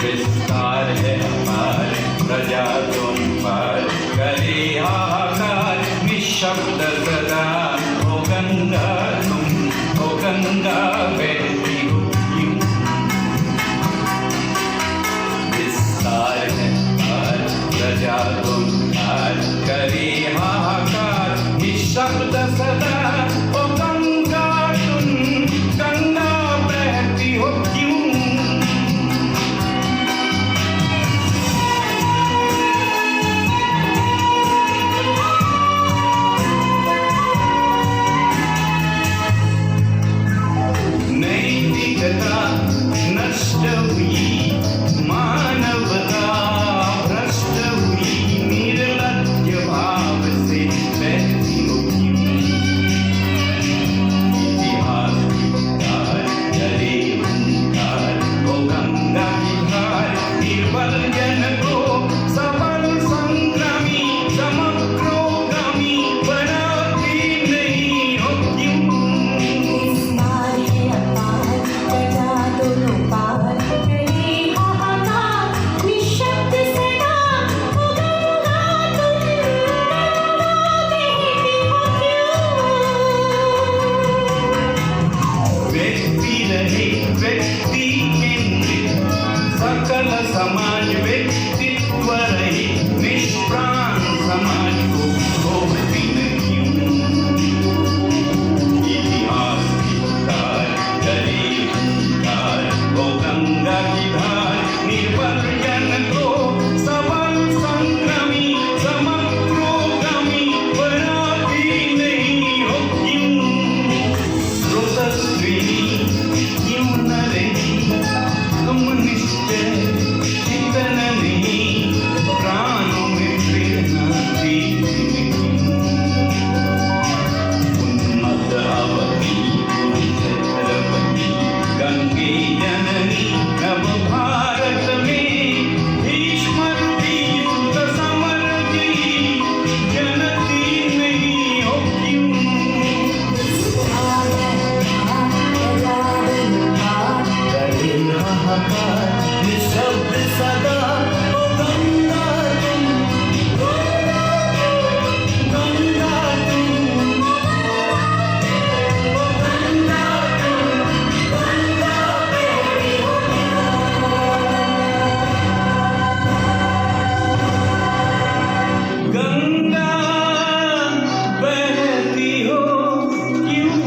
विस्तार है अपार, प्रजा तुम पार, करे हाहाकार निःशब्द सदा। ओ गंगा तुम, ओ गंगा बहती हो क्यों? विस्तार है अपार, प्रजा तुम पार, करे हाहाकार निःशब्द सदा। ओ गंगा तुम, गंगा बहती हो क्यों? नैतिकता नष्ट हुई, मानवता भ्रष्ट हुई, निर्लज्ज भाव से बहती हो क्यों? इतिहास की धार चले हुंकार, ओ गंगा की धार निर्बल जन को सबल संग्रामी समग्रोगामी बनाती नहीं हो क्यों? व्यक्ति केंद्रित सकल समाज व्यक्तित्व रहित निष्प्राण समाज को खोती क्यों? इतिहास की धार चले हुंकार, ओ गंगा की धार निर्बल जन को सबल संग्रामी समग्रोगामी बनाती नहीं हो क्यों? रोसस्विनी क्यों न रही कम्युनिस्ट चिंतन नहीं, प्राणों में प्रेरणा थी उन्मत्त अवधि छत्रपति गंगे जननी नव भारत में भीष्म युद्ध समर की जनती नहीं हो क्यों? निःशब्द सदा। ओ गंगा तुम, गंगा तुम, ओ गंगा तुम, गंगा बहती हो गंगा बहती हो क्यों?